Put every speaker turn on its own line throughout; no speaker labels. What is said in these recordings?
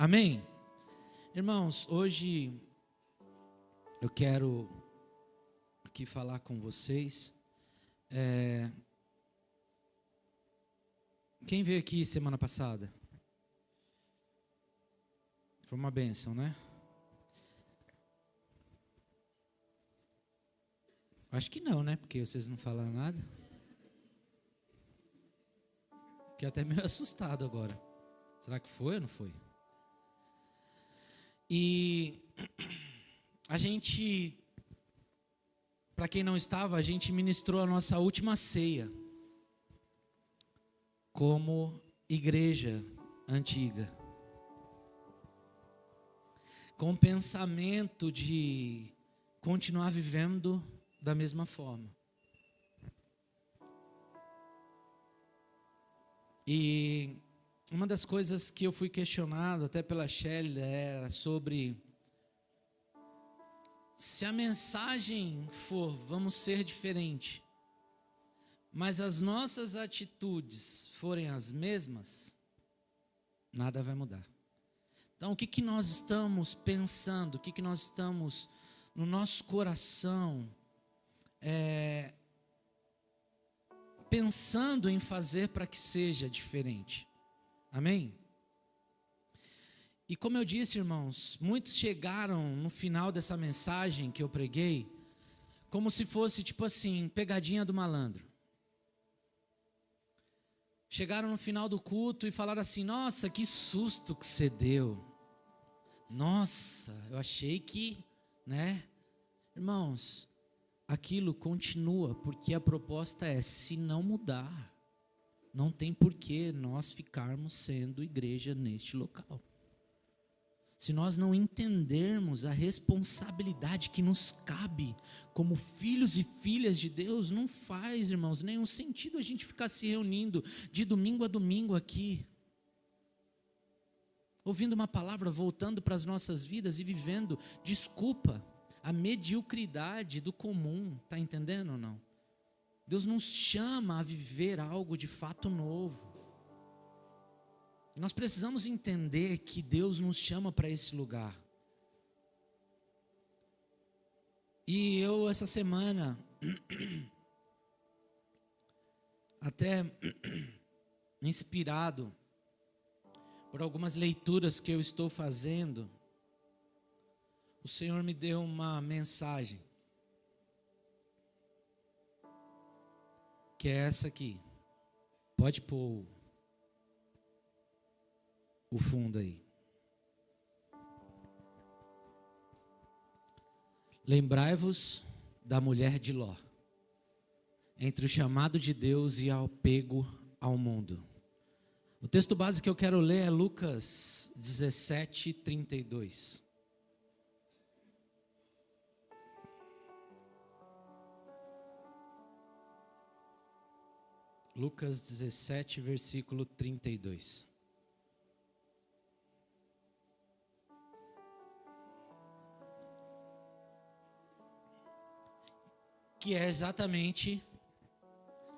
Amém? Irmãos, hoje eu quero aqui falar com vocês. Quem veio aqui semana passada? Foi uma bênção, né? Acho que não, né? Porque vocês não falaram nada. Fiquei até meio assustado agora. Será que foi ou não foi? E a gente, para quem não estava, a gente ministrou a nossa última ceia como igreja antiga, com o pensamento de continuar vivendo da mesma forma. E uma das coisas que eu fui questionado até pela Shelly era sobre se a mensagem for vamos ser diferente, mas as nossas atitudes forem as mesmas, nada vai mudar. Então o que nós estamos pensando, o que nós estamos no nosso coração pensando em fazer para que seja diferente? Amém? E como eu disse, irmãos, muitos chegaram no final dessa mensagem que eu preguei, como se fosse tipo assim, pegadinha do malandro. Chegaram no final do culto e falaram assim: nossa, que susto que você deu. Nossa, eu achei que, né? Irmãos, aquilo continua, porque a proposta é, se não mudar, não tem porquê nós ficarmos sendo igreja neste local. Se nós não entendermos a responsabilidade que nos cabe como filhos e filhas de Deus, não faz, irmãos, nenhum sentido a gente ficar se reunindo de domingo a domingo aqui, ouvindo uma palavra, voltando para as nossas vidas e vivendo, desculpa, a mediocridade do comum, está entendendo ou não? Deus nos chama a viver algo de fato novo. E nós precisamos entender que Deus nos chama para esse lugar. E eu essa semana, até inspirado por algumas leituras que eu estou fazendo, o Senhor me deu uma mensagem, que é essa aqui. Pode pôr o fundo aí. Lembrai-vos da mulher de Ló, entre o chamado de Deus e o apego ao mundo. O texto básico que eu quero ler é Lucas 17, 32. Lucas 17, versículo 32. Que é exatamente,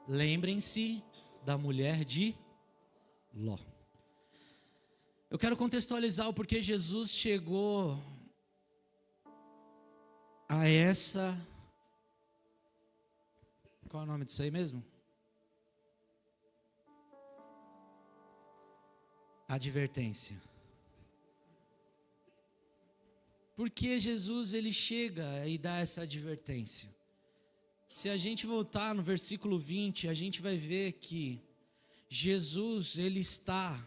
lembrem-se da mulher de Ló. Eu quero contextualizar o porquê Jesus chegou a essa... Qual é o nome disso aí mesmo? Advertência. Porque Jesus ele chega e dá essa advertência. Se a gente voltar no versículo 20, a gente vai ver que Jesus ele está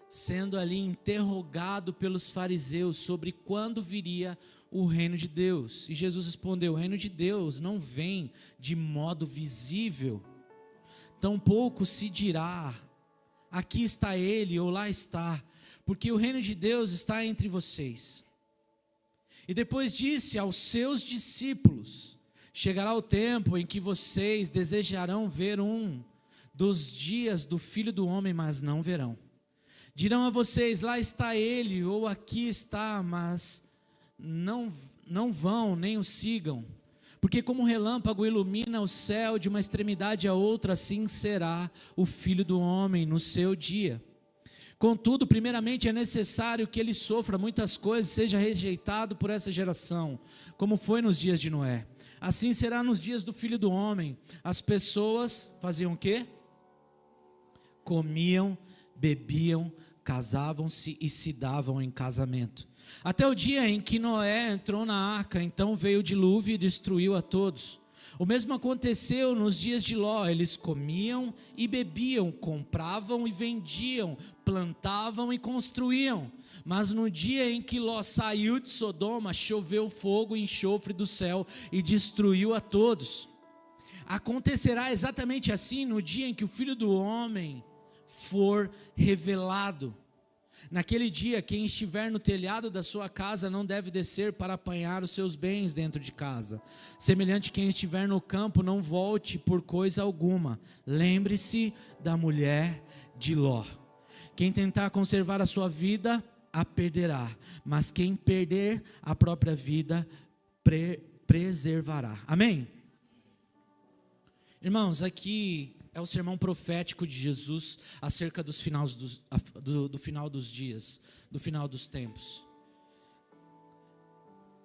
sendo ali interrogado pelos fariseus sobre quando viria o reino de Deus. E Jesus respondeu: o reino de Deus não vem de modo visível, tampouco se dirá aqui está ele ou lá está, porque o reino de Deus está entre vocês. E depois disse aos seus discípulos: chegará o tempo em que vocês desejarão ver um dos dias do Filho do Homem, mas não verão. Dirão a vocês: lá está ele ou aqui está, mas não vão nem o sigam. Porque como um relâmpago ilumina o céu de uma extremidade a outra, assim será o Filho do Homem no seu dia. Contudo, primeiramente é necessário que ele sofra muitas coisas, seja rejeitado por essa geração, como foi nos dias de Noé. Assim será nos dias do Filho do Homem. As pessoas faziam o quê? Comiam, bebiam, casavam-se e se davam em casamento. Até o dia em que Noé entrou na arca, então veio o dilúvio e destruiu a todos. O mesmo aconteceu nos dias de Ló. Eles comiam e bebiam, compravam e vendiam, plantavam e construíam. Mas no dia em que Ló saiu de Sodoma, choveu fogo e enxofre do céu e destruiu a todos. Acontecerá exatamente assim no dia em que o Filho do Homem for revelado. Naquele dia, quem estiver no telhado da sua casa não deve descer para apanhar os seus bens dentro de casa. Semelhante, quem estiver no campo não volte por coisa alguma. Lembre-se da mulher de Ló. Quem tentar conservar a sua vida, a perderá. Mas quem perder a própria vida, preservará. Amém? Irmãos, aqui é o sermão profético de Jesus acerca do final dos dias, do final dos tempos.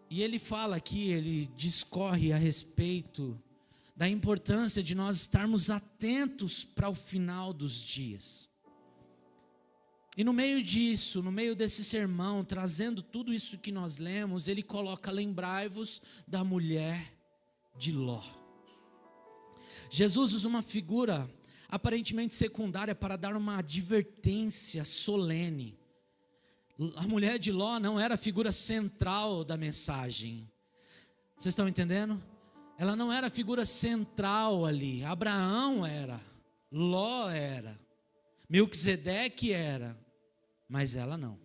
E ele fala aqui, ele discorre a respeito da importância de nós estarmos atentos para o final dos dias. E no meio disso, no meio desse sermão, trazendo tudo isso que nós lemos, ele coloca: lembrai-vos da mulher de Ló. Jesus usa uma figura aparentemente secundária para dar uma advertência solene. A mulher de Ló não era a figura central da mensagem. Vocês estão entendendo? Ela não era a figura central ali. Abraão era, Ló era, Melquisedeque era, mas ela não.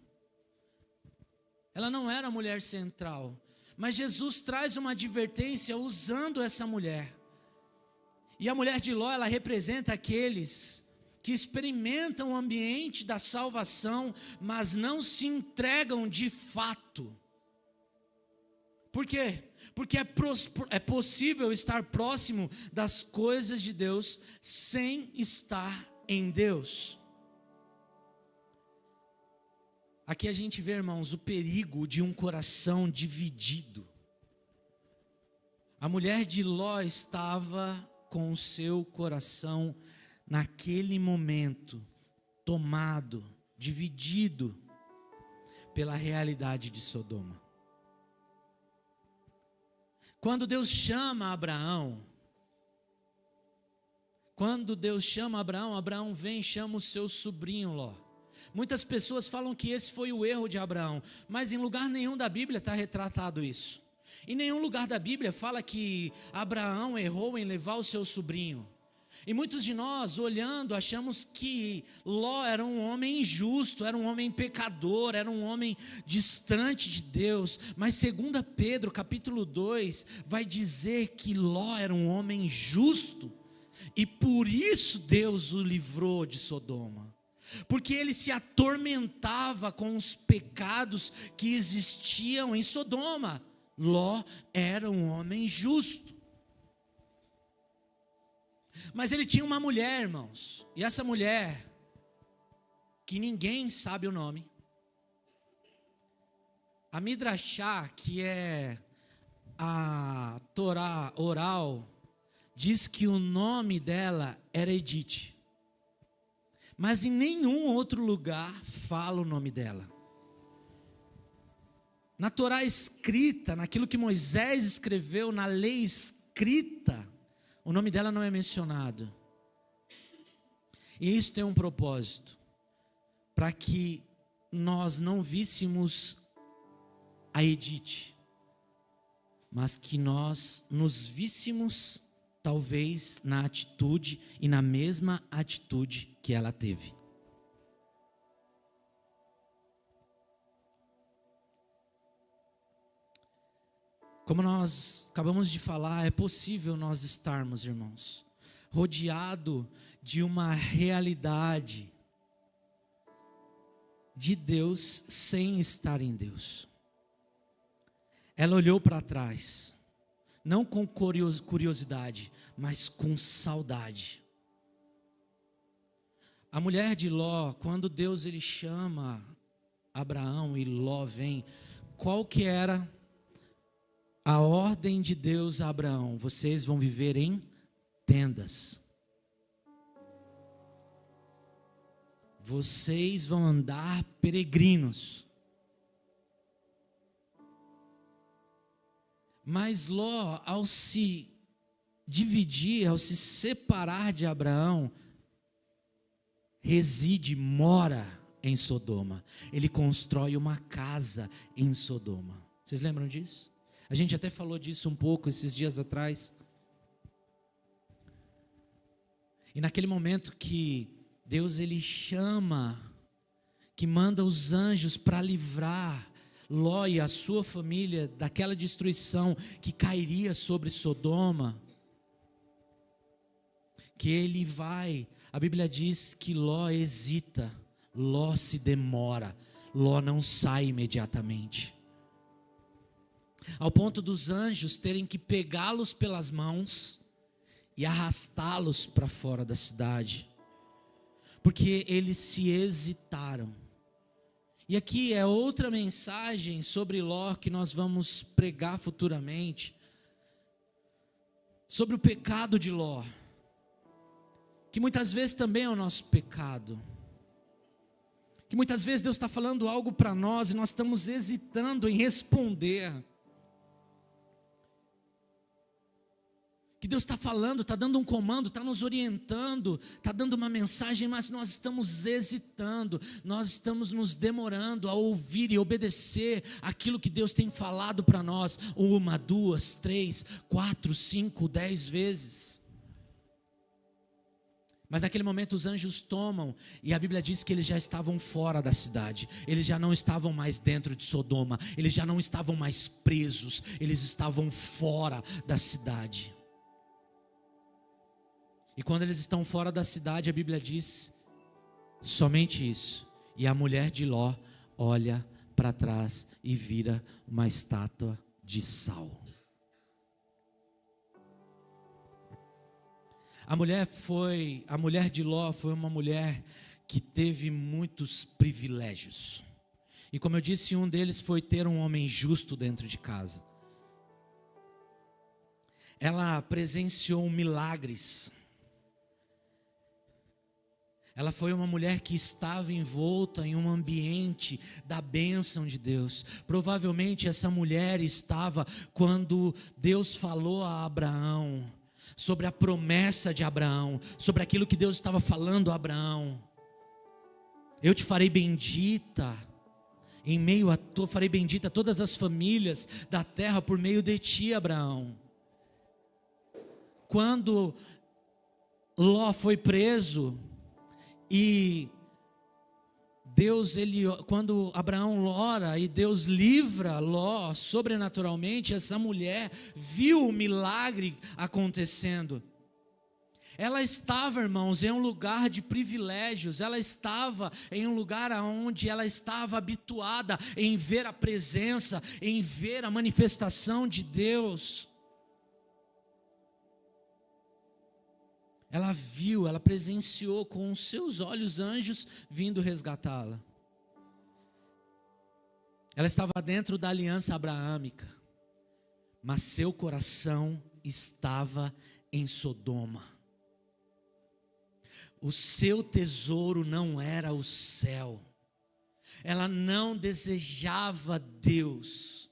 Ela não era a mulher central. Mas Jesus traz uma advertência usando essa mulher. E a mulher de Ló, ela representa aqueles que experimentam o ambiente da salvação, mas não se entregam de fato. Por quê? Porque é possível estar próximo das coisas de Deus sem estar em Deus. Aqui a gente vê, irmãos, o perigo de um coração dividido. A mulher de Ló estava com o seu coração naquele momento tomado, dividido pela realidade de Sodoma. Quando Deus chama Abraão, Abraão vem e chama o seu sobrinho Ló. Muitas pessoas falam que esse foi o erro de Abraão, mas em lugar nenhum da Bíblia está retratado isso. Em nenhum lugar da Bíblia fala que Abraão errou em levar o seu sobrinho. E muitos de nós, olhando, achamos que Ló era um homem injusto, era um homem pecador, era um homem distante de Deus. Mas 2 Pedro capítulo 2 vai dizer que Ló era um homem justo. E por isso Deus o livrou de Sodoma. Porque ele se atormentava com os pecados que existiam em Sodoma. Ló era um homem justo. Mas ele tinha uma mulher, irmãos. E essa mulher, que ninguém sabe o nome, a Midrashá, que é a Torá oral, diz que o nome dela era Edite. Mas em nenhum outro lugar fala o nome dela. Na Torá escrita, naquilo que Moisés escreveu, na lei escrita, o nome dela não é mencionado. E isso tem um propósito, para que nós não víssemos a Edite, mas que nós nos víssemos, talvez, na atitude e na mesma atitude que ela teve. Como nós acabamos de falar, é possível nós estarmos, irmãos, rodeado de uma realidade de Deus sem estar em Deus. Ela olhou para trás, não com curiosidade, mas com saudade. A mulher de Ló, quando Deus ele chama Abraão e Ló vem, qual que era a ordem de Deus a Abraão? Vocês vão viver em tendas. Vocês vão andar peregrinos. Mas Ló, ao se dividir, ao se separar de Abraão, mora em Sodoma. Ele constrói uma casa em Sodoma. Vocês lembram disso? A gente até falou disso um pouco esses dias atrás. E naquele momento que Deus ele chama, que manda os anjos para livrar Ló e a sua família daquela destruição que cairia sobre Sodoma, que ele vai, a Bíblia diz que Ló hesita, Ló se demora, Ló não sai imediatamente, ao ponto dos anjos terem que pegá-los pelas mãos e arrastá-los para fora da cidade, porque eles se hesitaram. E aqui é outra mensagem sobre Ló que nós vamos pregar futuramente, sobre o pecado de Ló, que muitas vezes também é o nosso pecado, que muitas vezes Deus está falando algo para nós e nós estamos hesitando em responder, que Deus está falando, está dando um comando, está nos orientando, está dando uma mensagem, mas nós estamos hesitando, nós estamos nos demorando a ouvir e obedecer aquilo que Deus tem falado para nós, 1, 2, 3, 4, 5, 10 vezes. Mas naquele momento os anjos tomam, e a Bíblia diz que eles já estavam fora da cidade, eles já não estavam mais dentro de Sodoma, eles já não estavam mais presos, eles estavam fora da cidade. E quando eles estão fora da cidade, a Bíblia diz somente isso. E a mulher de Ló olha para trás e vira uma estátua de sal. A mulher de Ló foi uma mulher que teve muitos privilégios. E como eu disse, um deles foi ter um homem justo dentro de casa. Ela presenciou milagres. Ela foi uma mulher que estava envolta em um ambiente da bênção de Deus. Provavelmente essa mulher estava quando Deus falou a Abraão, sobre a promessa de Abraão, sobre aquilo que Deus estava falando a Abraão. Eu te farei bendita, em meio a farei bendita todas as famílias da terra por meio de ti, Abraão. Quando Ló foi preso, e Deus, quando Abraão ora e Deus livra Ló sobrenaturalmente, essa mulher viu o milagre acontecendo. Ela estava, irmãos, em um lugar de privilégios, ela estava em um lugar onde ela estava habituada em ver a presença, em ver a manifestação de Deus. Ela viu, ela presenciou com os seus olhos anjos vindo resgatá-la. Ela estava dentro da aliança abraâmica, mas seu coração estava em Sodoma. O seu tesouro não era o céu. Ela não desejava Deus.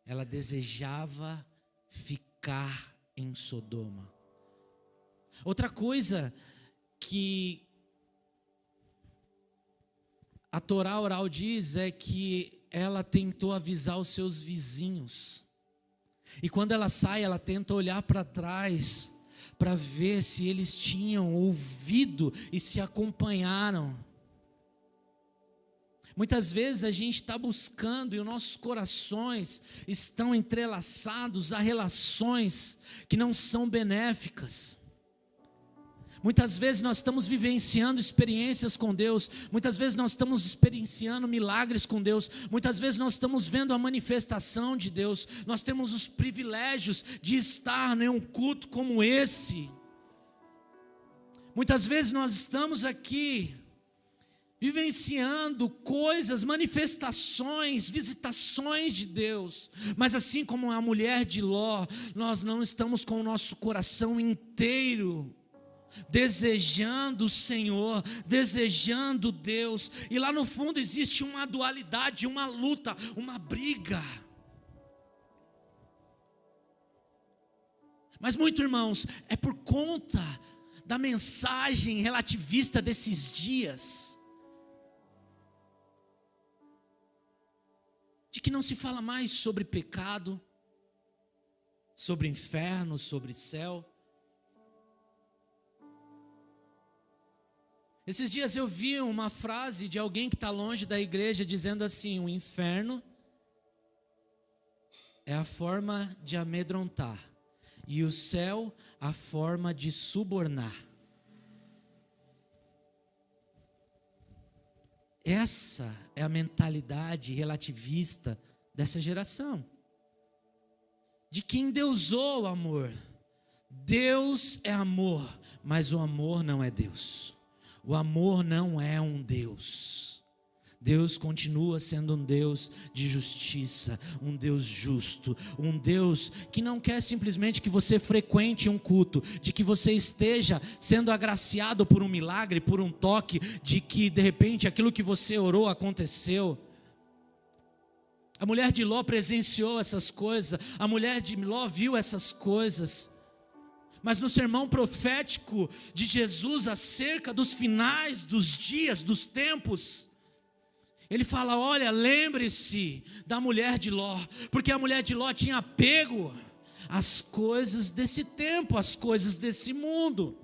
Ela desejava ficar em Sodoma. Outra coisa que a Torá oral diz é que ela tentou avisar os seus vizinhos. E quando ela sai, ela tenta olhar para trás para ver se eles tinham ouvido e se acompanharam. Muitas vezes a gente está buscando e os nossos corações estão entrelaçados a relações que não são benéficas. Muitas vezes nós estamos vivenciando experiências com Deus, muitas vezes nós estamos experienciando milagres com Deus, muitas vezes nós estamos vendo a manifestação de Deus, nós temos os privilégios de estar em um culto como esse, Muitas vezes nós estamos aqui vivenciando coisas, manifestações, visitações de Deus, mas assim como a mulher de Ló, nós não estamos com o nosso coração inteiro desejando o Senhor, desejando Deus, e lá no fundo existe uma dualidade, uma luta, uma briga. Mas muito, irmãos, é por conta da mensagem relativista desses dias, de que não se fala mais sobre pecado, sobre inferno, sobre céu. Esses dias eu vi uma frase de alguém que está longe da igreja dizendo assim: o inferno é a forma de amedrontar e o céu a forma de subornar. Essa é a mentalidade relativista dessa geração, de quem endeusou o amor. Deus é amor, mas o amor não é Deus. O amor não é um Deus. Deus continua sendo um Deus de justiça, um Deus justo, um Deus que não quer simplesmente que você frequente um culto, de que você esteja sendo agraciado por um milagre, por um toque, de que de repente aquilo que você orou aconteceu. A mulher de Ló presenciou essas coisas, a mulher de Ló viu essas coisas. Mas no sermão profético de Jesus acerca dos finais dos dias, dos tempos, ele fala: olha, lembre-se da mulher de Ló, porque a mulher de Ló tinha apego às coisas desse tempo, às coisas desse mundo.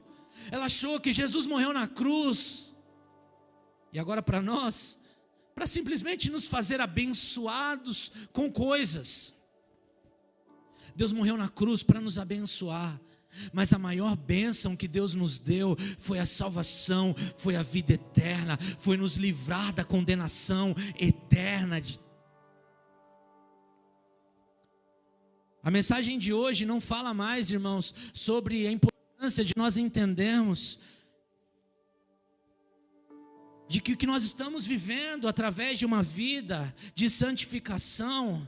Ela achou que Jesus morreu na cruz, e agora para nós, para simplesmente nos fazer abençoados com coisas. Deus morreu na cruz para nos abençoar. Mas a maior bênção que Deus nos deu foi a salvação, foi a vida eterna, foi nos livrar da condenação eterna. A mensagem de hoje não fala mais, irmãos, sobre a importância de nós entendermos de que o que nós estamos vivendo através de uma vida de santificação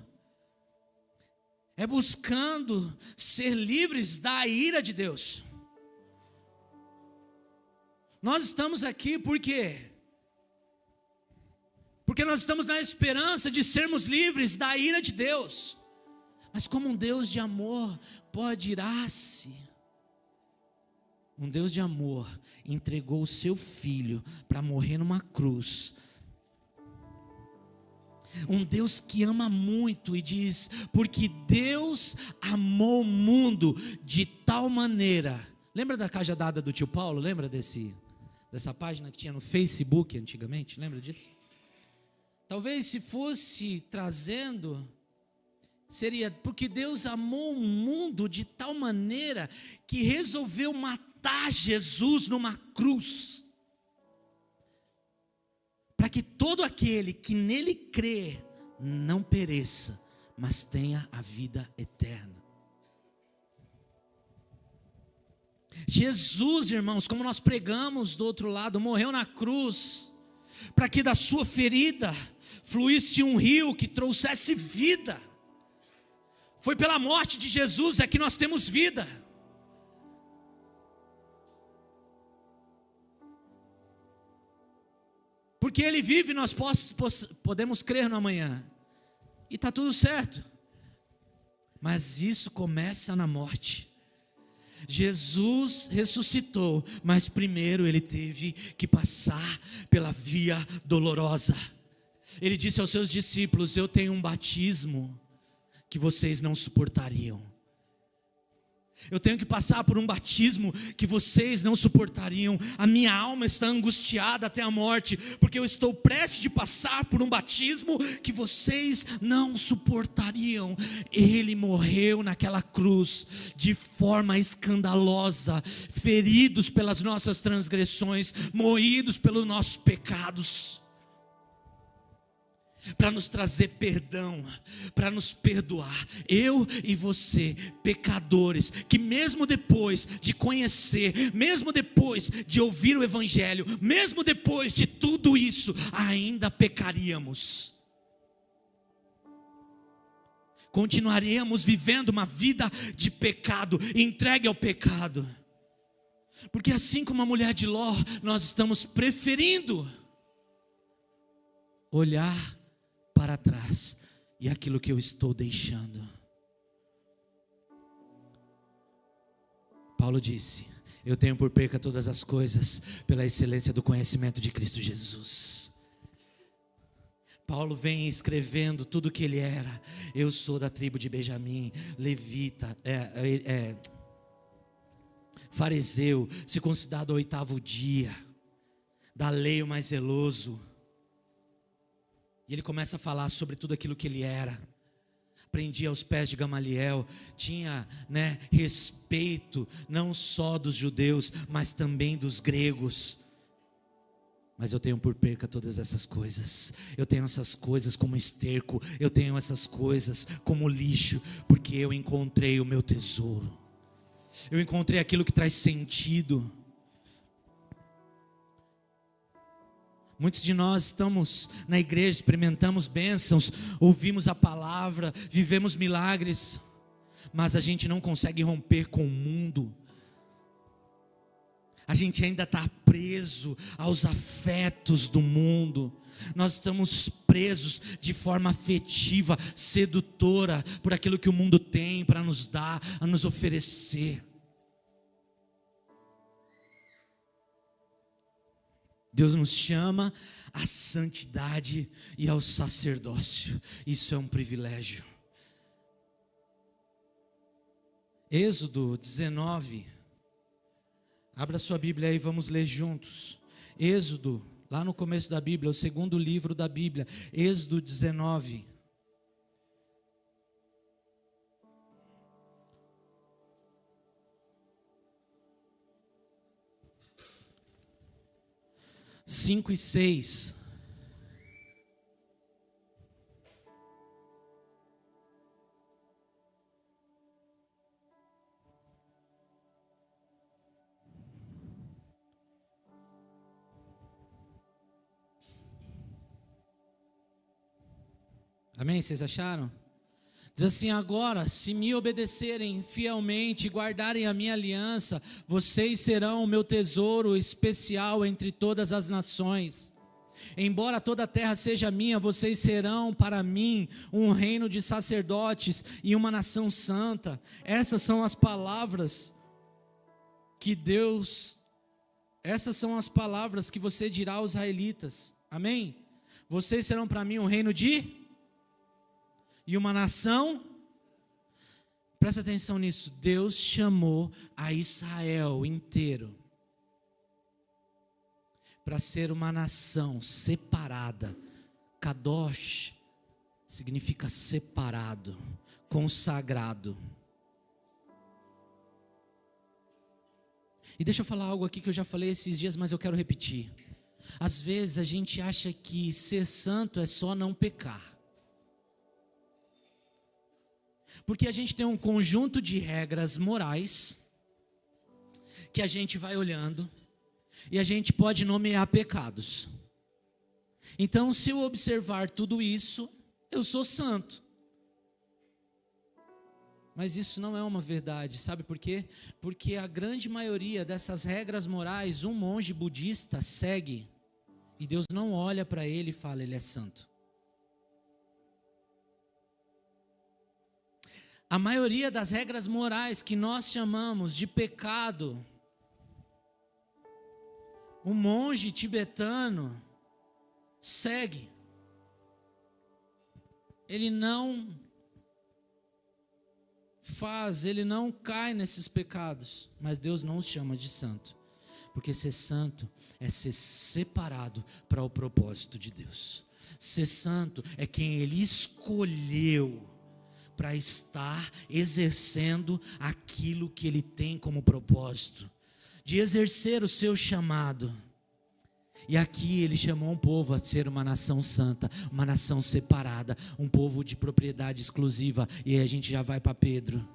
é buscando ser livres da ira de Deus. Nós estamos aqui por quê? Porque nós estamos na esperança de sermos livres da ira de Deus. Mas como um Deus de amor pode irar-se? Um Deus de amor entregou o seu filho para morrer numa cruz. Um Deus que ama muito e diz: porque Deus amou o mundo de tal maneira. Lembra da cajadada do tio Paulo? Lembra dessa página que tinha no Facebook antigamente? Lembra disso? Talvez se fosse trazendo, seria: porque Deus amou o mundo de tal maneira que resolveu matar Jesus numa cruz, para que todo aquele que nele crê não pereça, mas tenha a vida eterna. Jesus, irmãos, como nós pregamos do outro lado, morreu na cruz, para que da sua ferida fluísse um rio que trouxesse vida. Foi pela morte de Jesus é que nós temos vida. Porque Ele vive, nós podemos crer no amanhã. E está tudo certo. Mas isso começa na morte. Jesus ressuscitou, mas primeiro Ele teve que passar pela via dolorosa. Ele disse aos seus discípulos: eu tenho um batismo que vocês não suportariam. Eu tenho que passar por um batismo que vocês não suportariam. A minha alma está angustiada até a morte, porque eu estou prestes de passar por um batismo que vocês não suportariam. Ele morreu naquela cruz de forma escandalosa, feridos pelas nossas transgressões, moídos pelos nossos pecados. para nos trazer perdão, para nos perdoar. Eu e você, pecadores, que mesmo depois de conhecer, mesmo depois de ouvir o Evangelho, mesmo depois de tudo isso, ainda pecaríamos. Continuaríamos vivendo uma vida de pecado, entregue ao pecado. Porque assim como a mulher de Ló, nós estamos preferindo olhar para trás e aquilo que eu estou deixando. Paulo disse: eu tenho por perca todas as coisas pela excelência do conhecimento de Cristo Jesus. Paulo vem escrevendo tudo o que ele era. Eu sou da tribo de Benjamim, levita, fariseu, circuncidado ao 8º dia, da lei o mais zeloso. E ele começa a falar sobre tudo aquilo que ele era. Aprendia aos pés de Gamaliel, tinha respeito não só dos judeus, mas também dos gregos. Mas eu tenho por perca todas essas coisas. Eu tenho essas coisas como esterco, eu tenho essas coisas como lixo, porque eu encontrei o meu tesouro. Eu encontrei aquilo que traz sentido. Muitos de nós estamos na igreja, experimentamos bênçãos, ouvimos a palavra, vivemos milagres, mas a gente não consegue romper com o mundo. A gente ainda está preso aos afetos do mundo. Nós estamos presos de forma afetiva, sedutora, por aquilo que o mundo tem para nos dar, a nos oferecer. Deus nos chama à santidade e ao sacerdócio. Isso é um privilégio. Êxodo 19. Abra sua Bíblia aí, vamos ler juntos. Êxodo, lá no começo da Bíblia, o segundo livro da Bíblia. Êxodo 19. Cinco e 6. Amém? Vocês acharam? Diz assim: agora, se me obedecerem fielmente e guardarem a minha aliança, vocês serão o meu tesouro especial entre todas as nações. Embora toda a terra seja minha, vocês serão para mim um reino de sacerdotes e uma nação santa. Essas são as palavras que você dirá aos israelitas. Amém? Vocês serão para mim um reino e uma nação. Presta atenção nisso. Deus chamou a Israel inteiro para ser uma nação separada. Kadosh significa separado, consagrado. E deixa eu falar algo aqui que eu já falei esses dias, mas eu quero repetir. Às vezes a gente acha que ser santo é só não pecar. Porque a gente tem um conjunto de regras morais que a gente vai olhando e a gente pode nomear pecados. Então, se eu observar tudo isso, eu sou santo. Mas isso não é uma verdade, sabe por quê? Porque a grande maioria dessas regras morais, um monge budista segue, e Deus não olha para ele e fala: ele é santo. A maioria das regras morais que nós chamamos de pecado, um monge tibetano segue. Ele não ele não cai nesses pecados, mas Deus não os chama de santo, porque ser santo é ser separado para o propósito de Deus. Ser santo é quem Ele escolheu para estar exercendo aquilo que Ele tem como propósito, de exercer o seu chamado. E aqui ele chamou um povo a ser uma nação santa, uma nação separada, um povo de propriedade exclusiva. E aí a gente já vai para Pedro.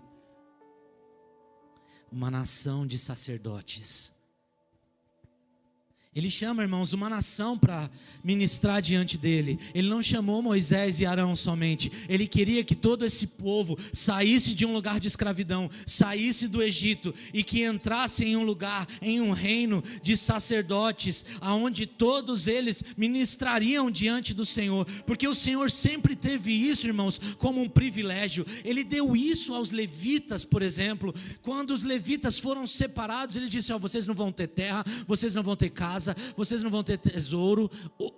Uma nação de sacerdotes. Ele chama, irmãos, uma nação para ministrar diante dele. Ele não chamou Moisés e Arão somente. Ele queria que todo esse povo saísse de um lugar de escravidão, saísse do Egito e que entrasse em um lugar, em um reino de sacerdotes, aonde todos eles ministrariam diante do Senhor. Porque o Senhor sempre teve isso, irmãos, como um privilégio. Ele deu isso aos levitas, por exemplo. Quando os levitas foram separados, ele disse: vocês não vão ter terra, vocês não vão ter casa, vocês não vão ter tesouro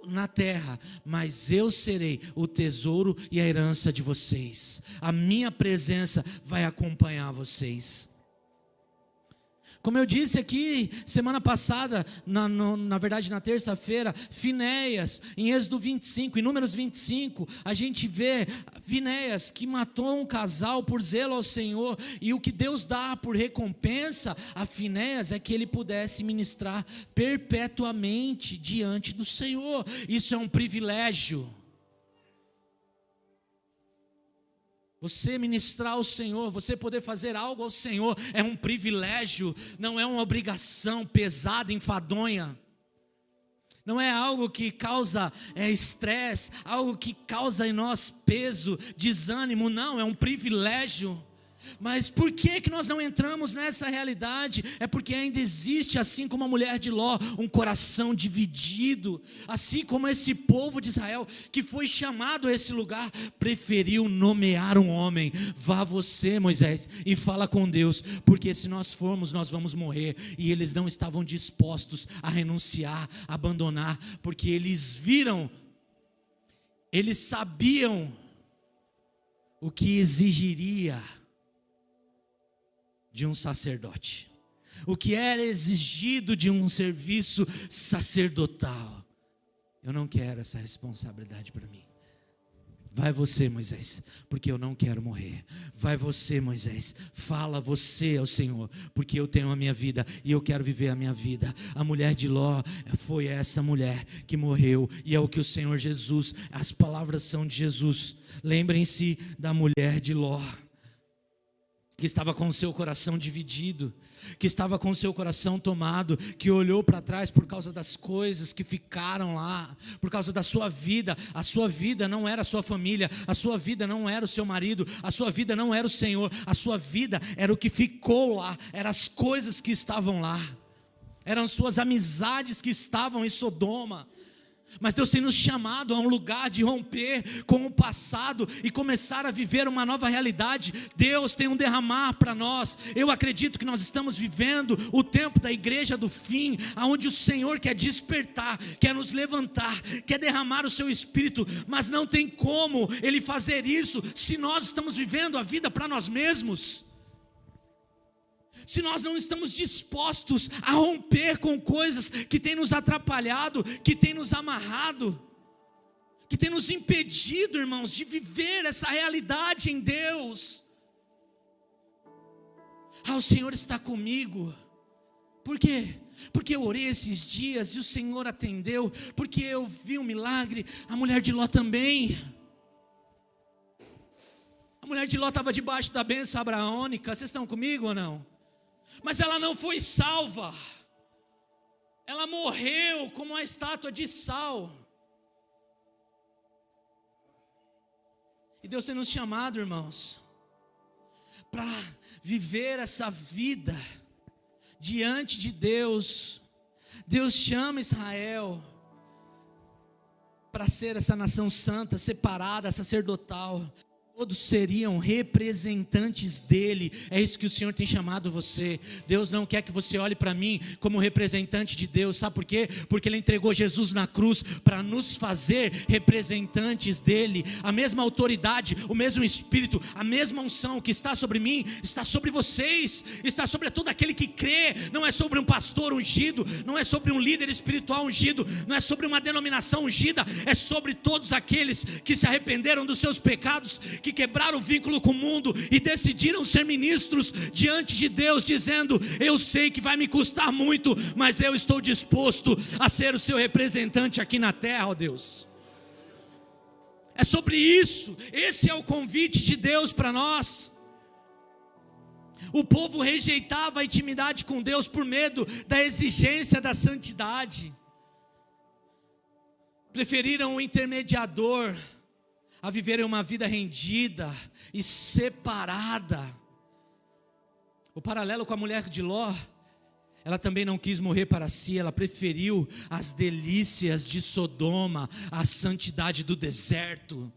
na terra, mas eu serei o tesouro e a herança de vocês. A minha presença vai acompanhar vocês. Como eu disse aqui semana passada, na verdade na terça-feira, Finéias, em Êxodo 25, em Números 25, a gente vê Finéias que matou um casal por zelo ao Senhor, e o que Deus dá por recompensa a Finéias é que ele pudesse ministrar perpetuamente diante do Senhor. Isso é um privilégio. Você ministrar ao Senhor, você poder fazer algo ao Senhor, é um privilégio, não é uma obrigação pesada, enfadonha. Não é algo que causa estresse, algo que causa em nós peso, desânimo, não, é um privilégio. Mas por que nós não entramos nessa realidade? É porque ainda existe, assim como a mulher de Ló, um coração dividido. Assim como esse povo de Israel, que foi chamado a esse lugar, preferiu nomear um homem. Vá você, Moisés, e fala com Deus, porque se nós formos, nós vamos morrer. E eles não estavam dispostos a renunciar, a abandonar, porque eles viram, eles sabiam o que exigiria de um sacerdote, o que era exigido de um serviço sacerdotal. Eu não quero essa responsabilidade para mim. Vai você, Moisés, porque eu não quero morrer. Vai você, Moisés, fala você ao Senhor, porque eu tenho a minha vida e eu quero viver a minha vida. A mulher de Ló foi essa mulher que morreu, e é o que o Senhor Jesus, as palavras são de Jesus. Lembrem-se da mulher de Ló, que estava com o seu coração dividido, que estava com o seu coração tomado, que olhou para trás por causa das coisas que ficaram lá, por causa da sua vida. A sua vida não era a sua família, a sua vida não era o seu marido, a sua vida não era o Senhor, a sua vida era o que ficou lá, eram as coisas que estavam lá, eram suas amizades que estavam em Sodoma. Mas Deus tem nos chamado a um lugar de romper com o passado e começar a viver uma nova realidade. Deus tem um derramar para nós. Eu acredito que nós estamos vivendo o tempo da igreja do fim, onde o Senhor quer despertar, quer nos levantar, quer derramar o seu Espírito, mas não tem como Ele fazer isso se nós estamos vivendo a vida para nós mesmos. Se nós não estamos dispostos a romper com coisas que têm nos atrapalhado, que têm nos amarrado, que têm nos impedido, irmãos, de viver essa realidade em Deus. O Senhor está comigo. Por quê? Porque eu orei esses dias e o Senhor atendeu, porque eu vi um milagre. A mulher de Ló também. A mulher de Ló estava debaixo da bênção abraônica. Vocês estão comigo ou não? Mas ela não foi salva. Ela morreu como uma estátua de sal. E Deus tem nos chamado, irmãos, para viver essa vida diante de Deus. Deus chama Israel para ser essa nação santa, separada, sacerdotal. Todos seriam representantes dele. É isso que o Senhor tem chamado você. Deus não quer que você olhe para mim como representante de Deus. Sabe por quê? Porque Ele entregou Jesus na cruz para nos fazer representantes dele. A mesma autoridade, o mesmo Espírito, a mesma unção que está sobre mim, está sobre vocês, está sobre todo aquele que crê. Não é sobre um pastor ungido, não é sobre um líder espiritual ungido, não é sobre uma denominação ungida, é sobre todos aqueles que se arrependeram dos seus pecados, que quebraram o vínculo com o mundo e decidiram ser ministros diante de Deus, dizendo: eu sei que vai me custar muito, mas eu estou disposto a ser o seu representante aqui na terra, ó Deus. É sobre isso, esse é o convite de Deus para nós. O povo rejeitava a intimidade com Deus por medo da exigência da santidade. Preferiram o intermediador a viverem uma vida rendida e separada. O paralelo com a mulher de Ló, ela também não quis morrer para si, ela preferiu as delícias de Sodoma, a santidade do deserto.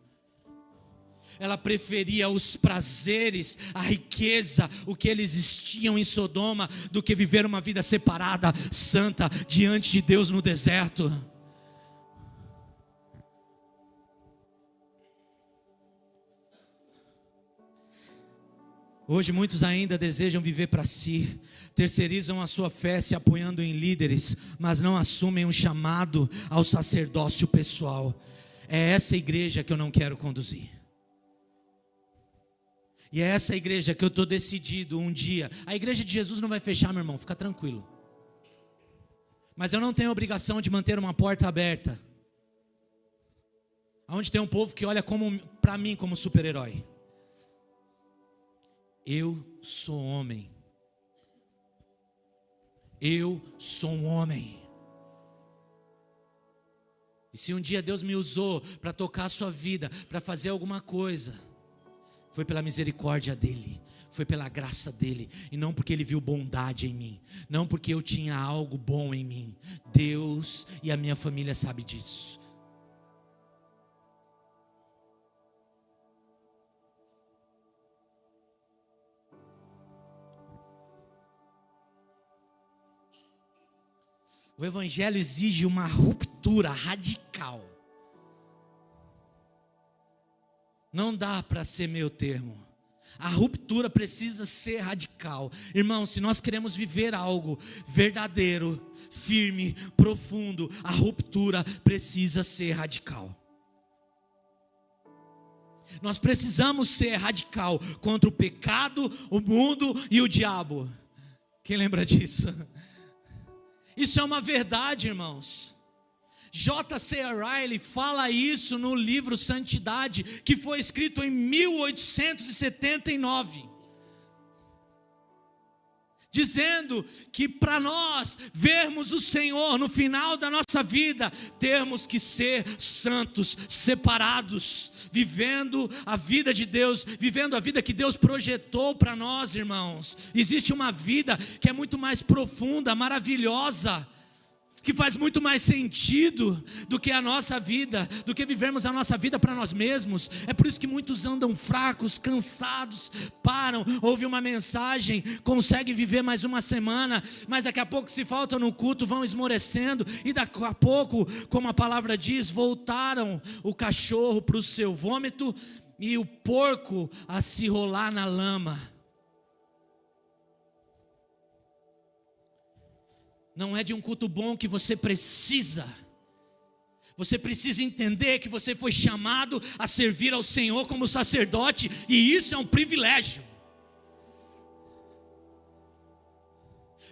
Ela preferia os prazeres, a riqueza, o que eles tinham em Sodoma, do que viver uma vida separada, santa, diante de Deus no deserto. Hoje muitos ainda desejam viver para si, terceirizam a sua fé se apoiando em líderes, mas não assumem um chamado ao sacerdócio pessoal. É essa igreja que eu não quero conduzir. E é essa igreja que eu estou decidido um dia. A igreja de Jesus não vai fechar, meu irmão, fica tranquilo. Mas eu não tenho obrigação de manter uma porta aberta, onde tem um povo que olha para mim como super-herói. Eu sou homem. Eu sou um homem. E se um dia Deus me usou para tocar a sua vida, para fazer alguma coisa, foi pela misericórdia dEle, foi pela graça dEle, e não porque Ele viu bondade em mim, não porque eu tinha algo bom em mim. Deus e a minha família sabem disso. O evangelho exige uma ruptura radical. Não dá para ser meio termo. A ruptura precisa ser radical. Irmão, se nós queremos viver algo verdadeiro, firme, profundo, a ruptura precisa ser radical. Nós precisamos ser radical contra o pecado, o mundo e o diabo. Quem lembra disso? Isso é uma verdade, irmãos. J.C. Ryle fala isso no livro Santidade, que foi escrito em 1879. Dizendo que para nós vermos o Senhor no final da nossa vida, temos que ser santos, separados, vivendo a vida de Deus, vivendo a vida que Deus projetou para nós, irmãos. Existe uma vida que é muito mais profunda, maravilhosa, que faz muito mais sentido do que a nossa vida, do que vivermos a nossa vida para nós mesmos. É por isso que muitos andam fracos, cansados, param, ouvem uma mensagem, conseguem viver mais uma semana, mas daqui a pouco, se faltam no culto, vão esmorecendo, e daqui a pouco, como a palavra diz, voltaram o cachorro para o seu vômito e o porco a se rolar na lama. Não é de um culto bom que você precisa. Você precisa entender que você foi chamado a servir ao Senhor como sacerdote, e isso é um privilégio.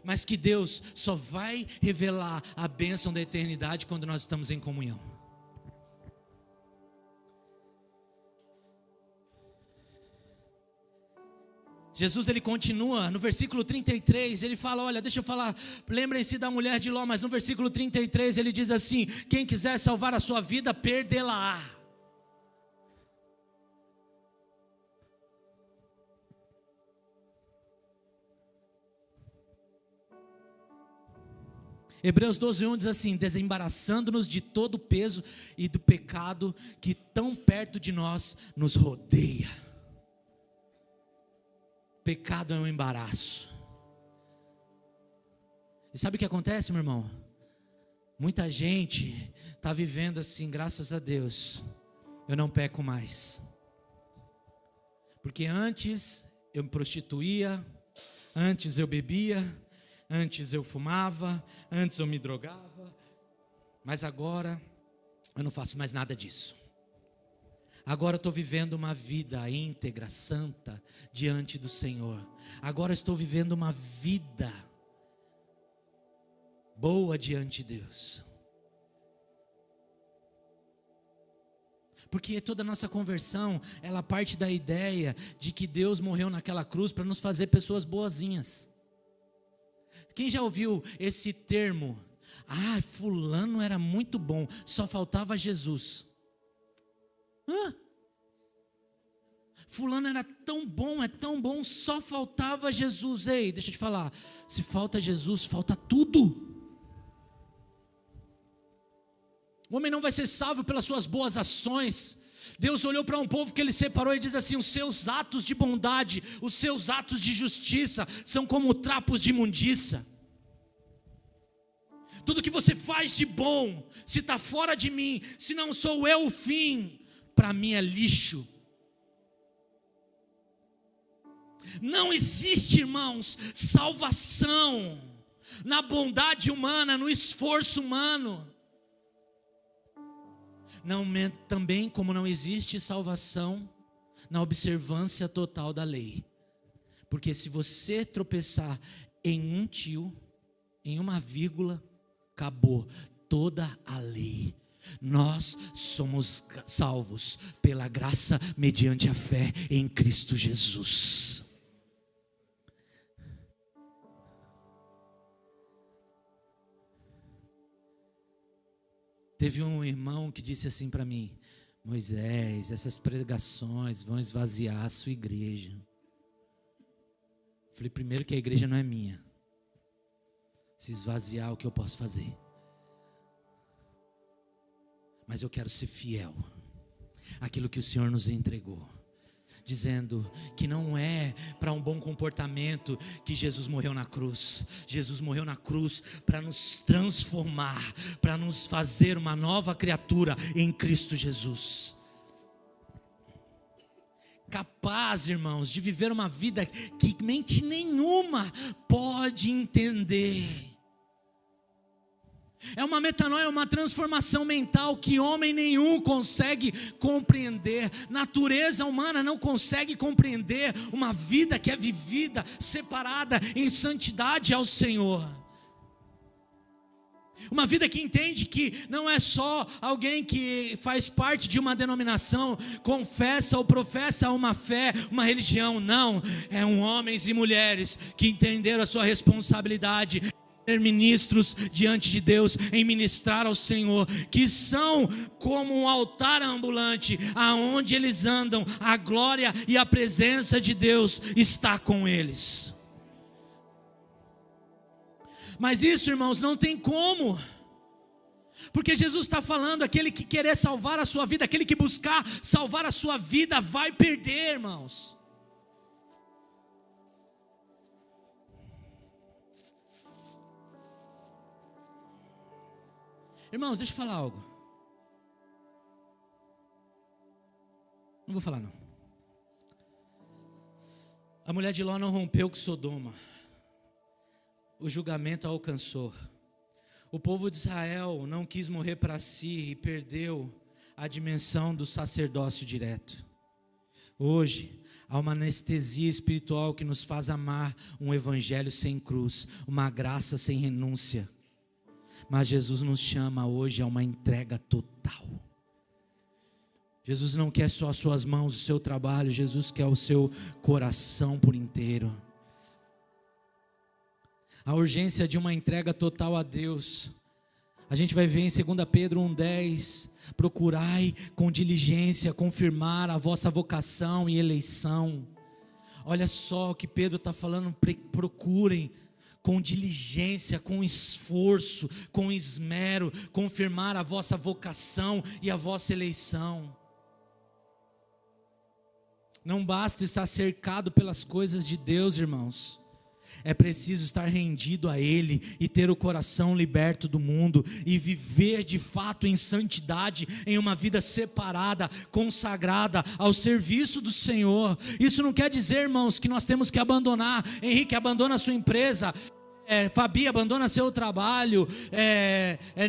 Mas que Deus só vai revelar a bênção da eternidade quando nós estamos em comunhão. Jesus, ele continua no versículo 33, ele fala, olha, deixa eu falar, lembrem-se da mulher de Ló, mas no versículo 33 ele diz assim: quem quiser salvar a sua vida, perdê-la-á. Hebreus 12:1 diz assim: desembaraçando-nos de todo o peso e do pecado que tão perto de nós nos rodeia. Pecado é um embaraço. E sabe o que acontece, meu irmão? Muita gente está vivendo assim, graças a Deus, eu não peco mais. Porque antes eu me prostituía, antes eu bebia, antes eu fumava, antes eu me drogava, mas agora eu não faço mais nada disso. Agora eu estou vivendo uma vida íntegra, santa, diante do Senhor. Agora eu estou vivendo uma vida boa diante de Deus. Porque toda a nossa conversão, ela parte da ideia de que Deus morreu naquela cruz para nos fazer pessoas boazinhas. Quem já ouviu esse termo? Ah, fulano era muito bom, só faltava Jesus. Fulano era tão bom, é tão bom, só faltava Jesus. Ei, deixa eu te falar, se falta Jesus, falta tudo. O homem não vai ser salvo pelas suas boas ações. Deus olhou para um povo que Ele separou e diz assim: os seus atos de bondade, os seus atos de justiça são como trapos de imundícia. Tudo que você faz de bom, se está fora de mim, se não sou eu o fim, para mim é lixo. Não existe, irmãos, salvação na bondade humana, no esforço humano. Também como não existe salvação na observância total da lei. Porque se você tropeçar em um tio, em uma vírgula, acabou toda a lei. Nós somos salvos pela graça mediante a fé em Cristo Jesus. Teve um irmão que disse assim para mim: Moisés, essas pregações vão esvaziar a sua igreja. Falei, primeiro que a igreja não é minha. Se esvaziar, o que eu posso fazer? Mas eu quero ser fiel àquilo que o Senhor nos entregou, dizendo que não é para um bom comportamento que Jesus morreu na cruz. Jesus morreu na cruz para nos transformar, para nos fazer uma nova criatura em Cristo Jesus. Capaz, irmãos, de viver uma vida que mente nenhuma pode entender. É uma metanoia, uma transformação mental que homem nenhum consegue compreender. Natureza humana não consegue compreender uma vida que é vivida, separada em santidade ao Senhor. Uma vida que entende que não é só alguém que faz parte de uma denominação, confessa ou professa uma fé, uma religião. Não, é homens e mulheres que entenderam a sua responsabilidade, ser ministros diante de Deus, em ministrar ao Senhor, que são como um altar ambulante, aonde eles andam, a glória e a presença de Deus está com eles. Mas isso, irmãos, não tem como, porque Jesus está falando: aquele que querer salvar a sua vida, aquele que buscar salvar a sua vida, vai perder, irmãos. Irmãos, deixa eu falar algo. Não vou falar não. A mulher de Ló não rompeu com Sodoma. O julgamento a alcançou. O povo de Israel não quis morrer para si e perdeu a dimensão do sacerdócio direto. Hoje, há uma anestesia espiritual que nos faz amar um evangelho sem cruz, uma graça sem renúncia. Mas Jesus nos chama hoje a uma entrega total. Jesus não quer só as suas mãos, o seu trabalho. Jesus quer o seu coração por inteiro. A urgência de uma entrega total a Deus. A gente vai ver em 2 Pedro 1,10. Procurai com diligência confirmar a vossa vocação e eleição. Olha só o que Pedro está falando. Procurem com diligência, com esforço, com esmero, confirmar a vossa vocação e a vossa eleição. Não basta estar cercado pelas coisas de Deus, irmãos. É preciso estar rendido a Ele e ter o coração liberto do mundo e viver de fato em santidade, em uma vida separada, consagrada ao serviço do Senhor. Isso não quer dizer, irmãos, que nós temos que abandonar. Henrique, abandona a sua empresa. Fabi, abandona seu trabalho.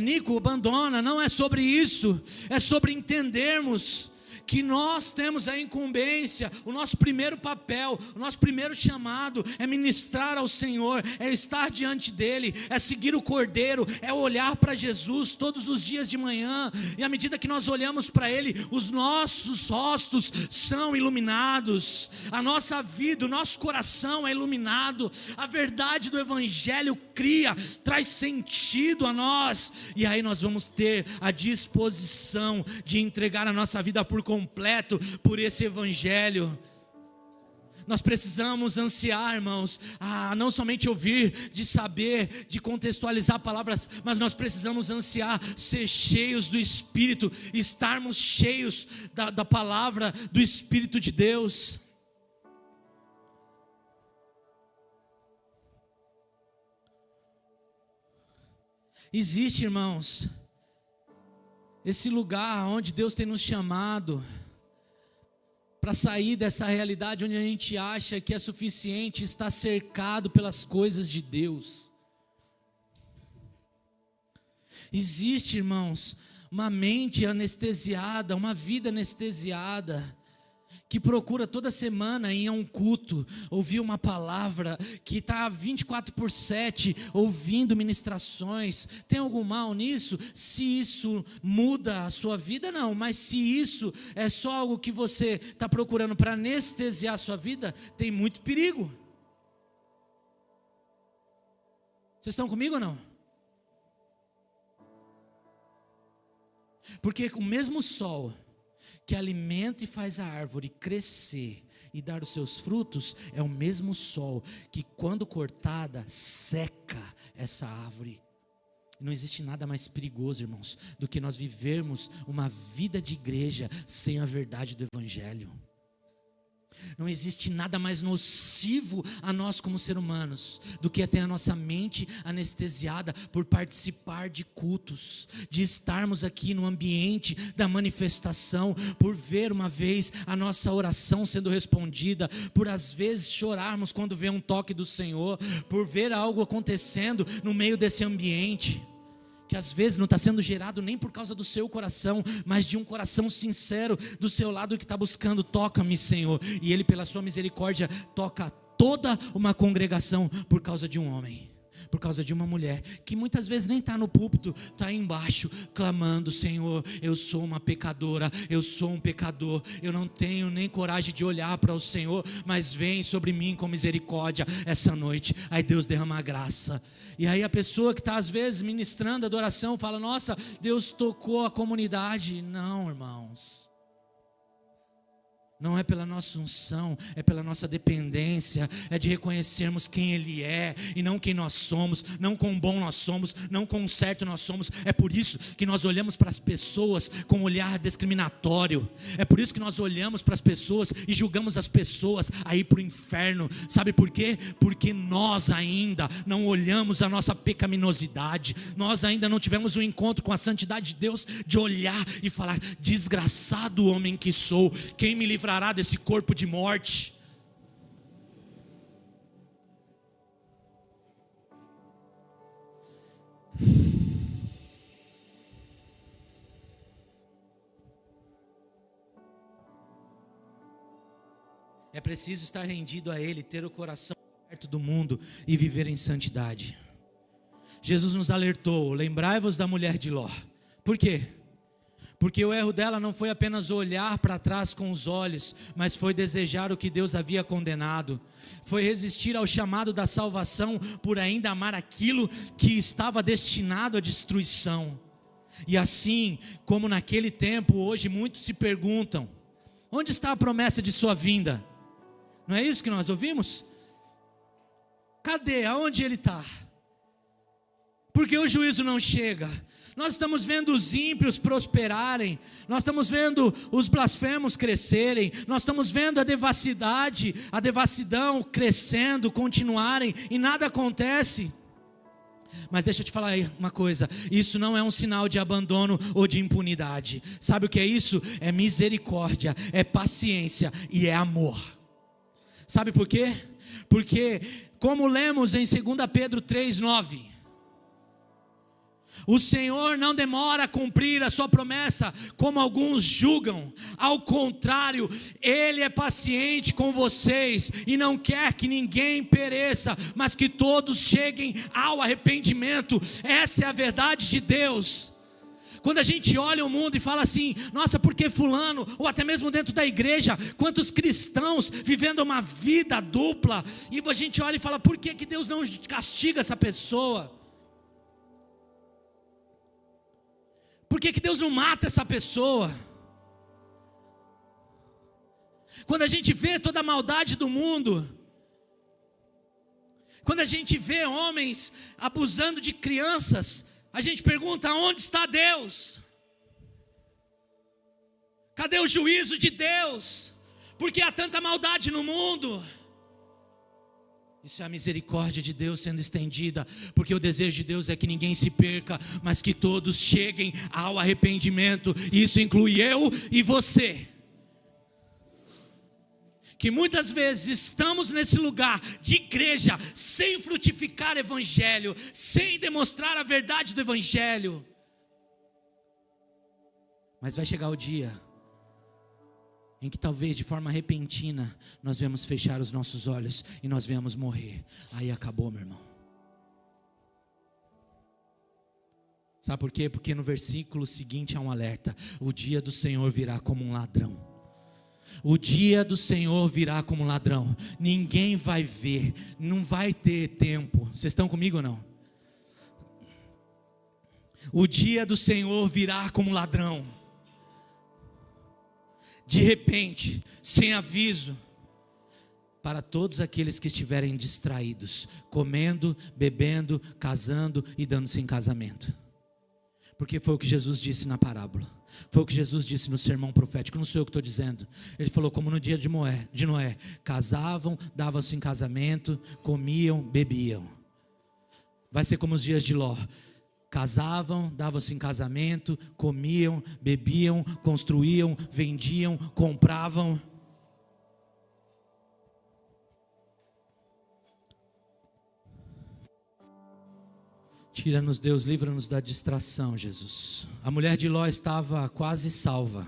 Nico, abandona. Não é sobre isso. É sobre entendermos que nós temos a incumbência, o nosso primeiro papel, o nosso primeiro chamado é ministrar ao Senhor, é estar diante dEle, é seguir o Cordeiro, é olhar para Jesus todos os dias de manhã, e à medida que nós olhamos para Ele, os nossos rostos são iluminados, a nossa vida, o nosso coração é iluminado, a verdade do Evangelho traz sentido a nós, e aí nós vamos ter a disposição de entregar a nossa vida por completo por esse Evangelho. Nós precisamos ansiar, irmãos, a não somente ouvir, de saber, de contextualizar palavras, mas nós precisamos ansiar ser cheios do Espírito, estarmos cheios da palavra do Espírito de Deus. Existe, irmãos, esse lugar onde Deus tem nos chamado para sair dessa realidade onde a gente acha que é suficiente estar cercado pelas coisas de Deus. Existe, irmãos, uma mente anestesiada, uma vida anestesiada, que procura toda semana ir a um culto, ouvir uma palavra, que está 24/7 ouvindo ministrações. Tem algum mal nisso? Se isso muda a sua vida, não. Mas se isso é só algo que você está procurando para anestesiar a sua vida, tem muito perigo. Vocês estão comigo ou não? Porque o mesmo sol que alimenta e faz a árvore crescer e dar os seus frutos, é o mesmo sol que, quando cortada, seca essa árvore. Não existe nada mais perigoso, irmãos, do que nós vivermos uma vida de igreja sem a verdade do Evangelho. Não existe nada mais nocivo a nós como seres humanos do que ter a nossa mente anestesiada por participar de cultos, de estarmos aqui no ambiente da manifestação, por ver uma vez a nossa oração sendo respondida, por às vezes chorarmos quando vê um toque do Senhor, por ver algo acontecendo no meio desse ambiente, que às vezes não está sendo gerado nem por causa do seu coração, mas de um coração sincero do seu lado que está buscando, toca-me, Senhor, e Ele, pela sua misericórdia, toca toda uma congregação por causa de um homem, por causa de uma mulher, que muitas vezes nem está no púlpito, está aí embaixo, clamando: Senhor, eu sou uma pecadora, eu sou um pecador, eu não tenho nem coragem de olhar para o Senhor, mas vem sobre mim com misericórdia essa noite. Aí Deus derrama a graça, e aí a pessoa que está às vezes ministrando adoração, fala: nossa, Deus tocou a comunidade. Não, irmãos, não é pela nossa unção, é pela nossa dependência, é de reconhecermos quem Ele é e não quem nós somos, não quão bom nós somos, não quão certo nós somos. É por isso que nós olhamos para as pessoas com um olhar discriminatório, é por isso que nós olhamos para as pessoas e julgamos as pessoas a ir para o inferno. Sabe por quê? Porque nós ainda não olhamos a nossa pecaminosidade, nós ainda não tivemos um encontro com a santidade de Deus, de olhar e falar: desgraçado homem que sou, quem me livrará desse corpo de morte? É preciso estar rendido a Ele, ter o coração perto do mundo e viver em santidade. Jesus nos alertou: lembrai-vos da mulher de Ló. Por quê? Porque o erro dela não foi apenas olhar para trás com os olhos, mas foi desejar o que Deus havia condenado. Foi resistir ao chamado da salvação por ainda amar aquilo que estava destinado à destruição. E assim como naquele tempo, hoje muitos se perguntam: onde está a promessa de sua vinda? Não é isso que nós ouvimos? Cadê? Aonde Ele está? Porque o juízo não chega. Nós estamos vendo os ímpios prosperarem, nós estamos vendo os blasfemos crescerem, nós estamos vendo a devassidão crescendo, continuarem, e nada acontece. Mas deixa eu te falar aí uma coisa: isso não é um sinal de abandono ou de impunidade. Sabe o que é isso? É misericórdia, é paciência e é amor. Sabe por quê? Porque, como lemos em 2 Pedro 3:9, O Senhor não demora a cumprir a sua promessa, como alguns julgam. Ao contrário, Ele é paciente com vocês e não quer que ninguém pereça, mas que todos cheguem ao arrependimento. Essa é a verdade de Deus. Quando a gente olha o mundo e fala assim, nossa, por que fulano, ou até mesmo dentro da igreja, quantos cristãos vivendo uma vida dupla, e a gente olha e fala, por que Deus não castiga essa pessoa? Por que Deus não mata essa pessoa? Quando a gente vê toda a maldade do mundo, quando a gente vê homens abusando de crianças, a gente pergunta, onde está Deus? Cadê o juízo de Deus? Por que há tanta maldade no mundo? Isso é a misericórdia de Deus sendo estendida, porque o desejo de Deus é que ninguém se perca, mas que todos cheguem ao arrependimento. Isso inclui eu e você, que muitas vezes estamos nesse lugar de igreja, sem frutificar evangelho, sem demonstrar a verdade do evangelho. Mas vai chegar o dia em que talvez de forma repentina nós venhamos fechar os nossos olhos e nós venhamos morrer. Aí acabou, meu irmão. Sabe por quê? Porque no versículo seguinte há um alerta: o dia do Senhor virá como um ladrão. O dia do Senhor virá como um ladrão. Ninguém vai ver, não vai ter tempo. Vocês estão comigo ou não? O dia do Senhor virá como um ladrão. De repente, sem aviso, para todos aqueles que estiverem distraídos, comendo, bebendo, casando e dando-se em casamento. Porque foi o que Jesus disse na parábola. Foi o que Jesus disse no sermão profético. Não sou eu que estou dizendo. Ele falou como no dia de Noé. Casavam, davam-se em casamento, comiam, bebiam. Vai ser como os dias de Ló. Casavam, davam-se em casamento, comiam, bebiam, construíam, vendiam, compravam. Tira-nos, Deus, livra-nos da distração, Jesus. A mulher de Ló estava quase salva.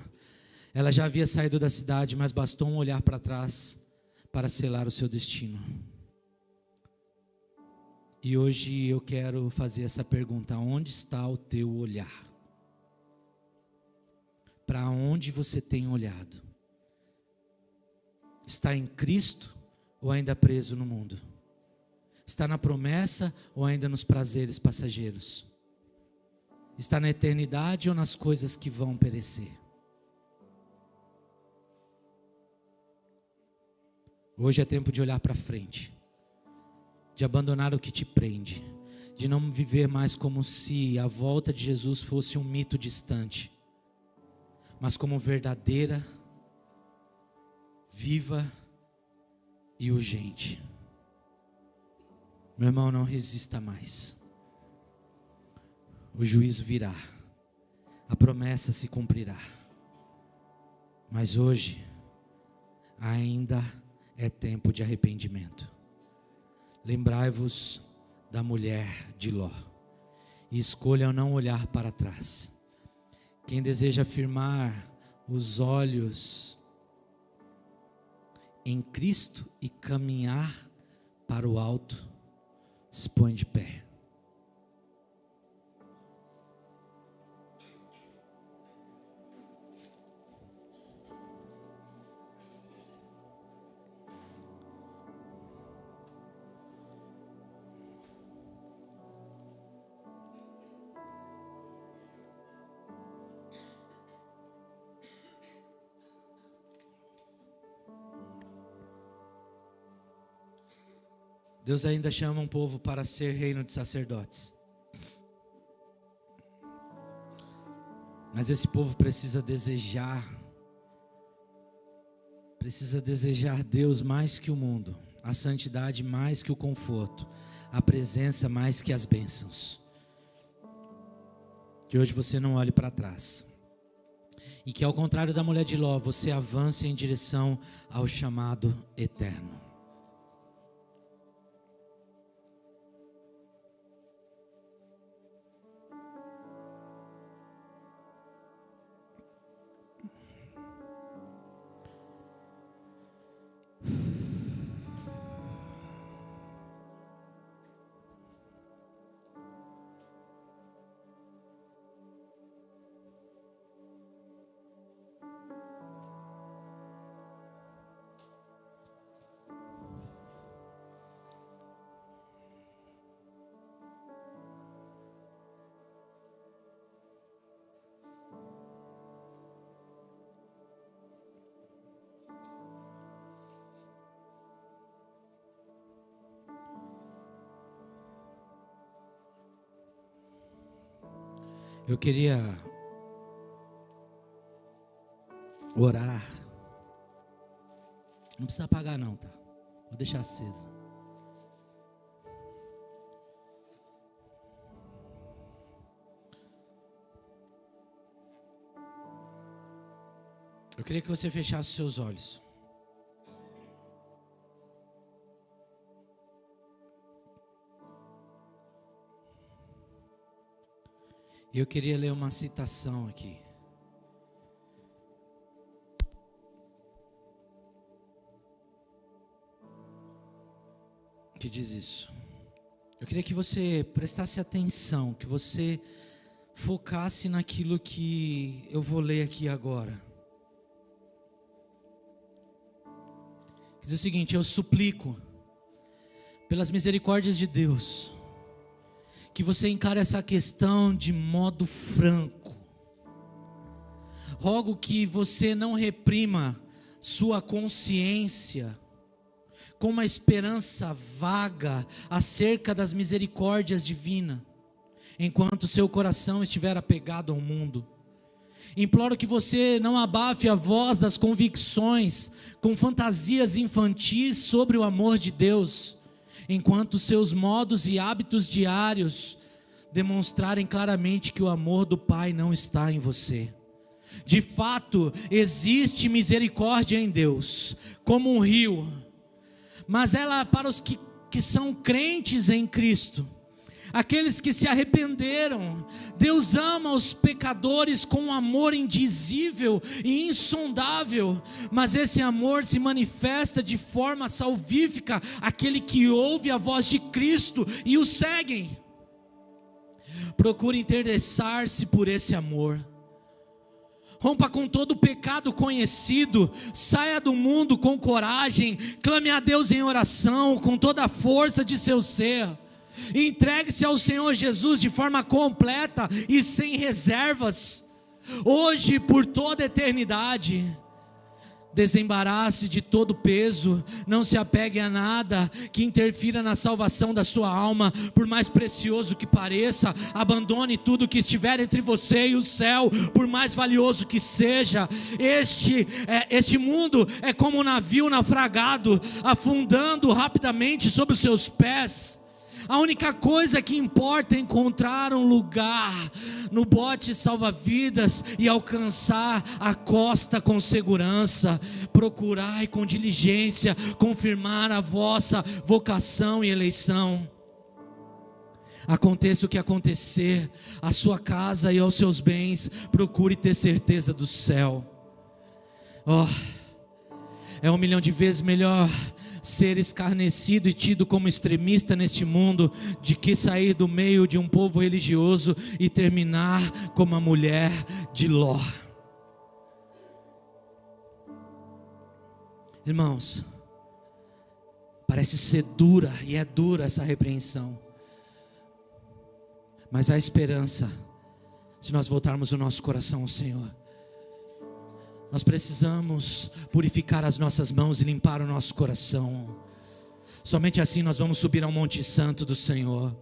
Ela já havia saído da cidade, mas bastou um olhar para trás para selar o seu destino. E hoje eu quero fazer essa pergunta: onde está o teu olhar? Para onde você tem olhado? Está em Cristo ou ainda preso no mundo? Está na promessa ou ainda nos prazeres passageiros? Está na eternidade ou nas coisas que vão perecer? Hoje é tempo de olhar para frente, de abandonar o que te prende, de não viver mais como se a volta de Jesus fosse um mito distante, mas como verdadeira, viva e urgente. Meu irmão, não resista mais. O juízo virá, a promessa se cumprirá, mas hoje ainda é tempo de arrependimento. Lembrai-vos da mulher de Ló e escolham não olhar para trás. Quem deseja firmar os olhos em Cristo e caminhar para o alto, se põe de pé. Deus ainda chama um povo para ser reino de sacerdotes. Mas esse povo precisa desejar Deus mais que o mundo, a santidade mais que o conforto, a presença mais que as bênçãos. Que hoje você não olhe para trás. E que ao contrário da mulher de Ló, você avance em direção ao chamado eterno. Eu queria orar. Não precisa apagar não, tá? Vou deixar acesa. Eu queria que você fechasse os seus olhos. Eu queria ler uma citação aqui. Que diz isso. Eu queria que você prestasse atenção, que você focasse naquilo que eu vou ler aqui agora. Diz o seguinte: eu suplico, pelas misericórdias de Deus, que você encare essa questão de modo franco. Rogo que você não reprima sua consciência com uma esperança vaga acerca das misericórdias divinas, enquanto seu coração estiver apegado ao mundo. Imploro que você não abafe a voz das convicções com fantasias infantis sobre o amor de Deus, enquanto seus modos e hábitos diários demonstrarem claramente que o amor do Pai não está em você. De fato, existe misericórdia em Deus, como um rio, mas ela é para os que são crentes em Cristo, aqueles que se arrependeram. Deus ama os pecadores com um amor indizível e insondável, mas esse amor se manifesta de forma salvífica àquele que ouve a voz de Cristo e o seguem. Procure interessar-se por esse amor. Rompa com todo o pecado conhecido, saia do mundo com coragem, clame a Deus em oração com toda a força de seu ser. Entregue-se ao Senhor Jesus de forma completa e sem reservas, hoje e por toda a eternidade. Desembarace de todo peso, não se apegue a nada que interfira na salvação da sua alma, por mais precioso que pareça. Abandone tudo que estiver entre você e o céu, por mais valioso que seja. Este mundo é como um navio naufragado, afundando rapidamente sob os seus pés. A única coisa que importa é encontrar um lugar no bote salva-vidas e alcançar a costa com segurança. Procurai com diligência confirmar a vossa vocação e eleição. Aconteça o que acontecer, à sua casa e aos seus bens, procure ter certeza do céu. É 1 milhão de vezes melhor ser escarnecido e tido como extremista neste mundo, de que sair do meio de um povo religioso e terminar como a mulher de Ló. Irmãos, parece ser dura, e é dura essa repreensão, mas há esperança se nós voltarmos o nosso coração ao Senhor. Nós precisamos purificar as nossas mãos e limpar o nosso coração. Somente assim nós vamos subir ao Monte Santo do Senhor.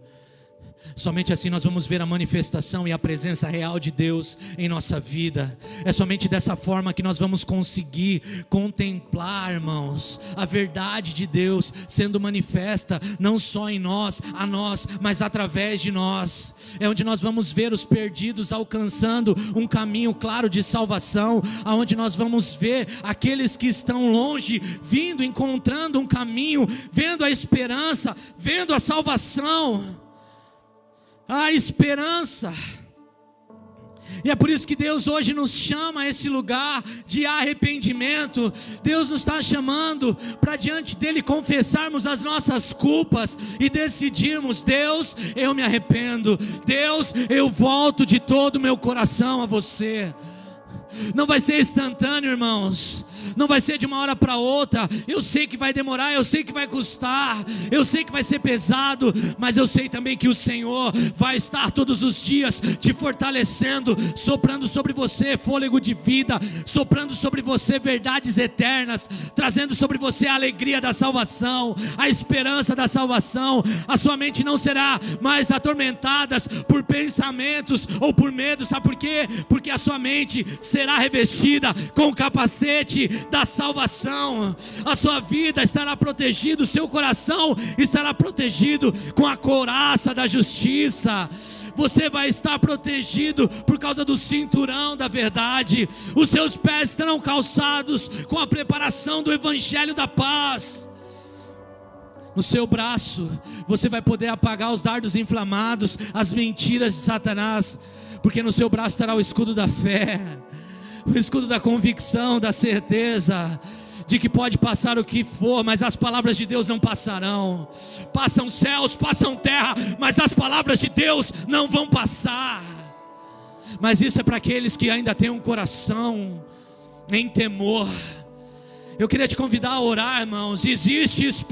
Somente assim nós vamos ver a manifestação e a presença real de Deus em nossa vida. É somente dessa forma que nós vamos conseguir contemplar, irmãos, a verdade de Deus sendo manifesta, não só em nós, a nós, mas através de nós. É onde nós vamos ver os perdidos alcançando um caminho claro de salvação, aonde nós vamos ver aqueles que estão longe vindo, encontrando um caminho, vendo a esperança, vendo a salvação. A esperança. E é por isso que Deus hoje nos chama a esse lugar de arrependimento. Deus nos está chamando para diante dele confessarmos as nossas culpas e decidirmos: Deus, eu me arrependo. Deus, eu volto de todo o meu coração a você. Não vai ser instantâneo, irmãos. não vai ser de uma hora para outra. Eu sei que vai demorar, eu sei que vai custar, eu sei que vai ser pesado, mas eu sei também que o Senhor vai estar todos os dias te fortalecendo, soprando sobre você fôlego de vida, soprando sobre você verdades eternas, trazendo sobre você a alegria da salvação, a esperança da salvação. A sua mente não será mais atormentada por pensamentos ou por medo. Sabe por quê? Porque a sua mente será revestida com o capacete da salvação. A sua vida estará protegida, o seu coração estará protegido com a couraça da justiça. Você vai estar protegido por causa do cinturão da verdade. Os seus pés estarão calçados com a preparação do evangelho da paz. No seu braço você vai poder apagar os dardos inflamados, as mentiras de Satanás, porque no seu braço estará o escudo da fé, o escudo da convicção, da certeza de que pode passar o que for, mas as palavras de Deus não passarão. Passam céus, passam terra, mas as palavras de Deus não vão passar. Mas isso é para aqueles que ainda têm um coração em temor. Eu queria te convidar a orar, irmãos. Existe esperança.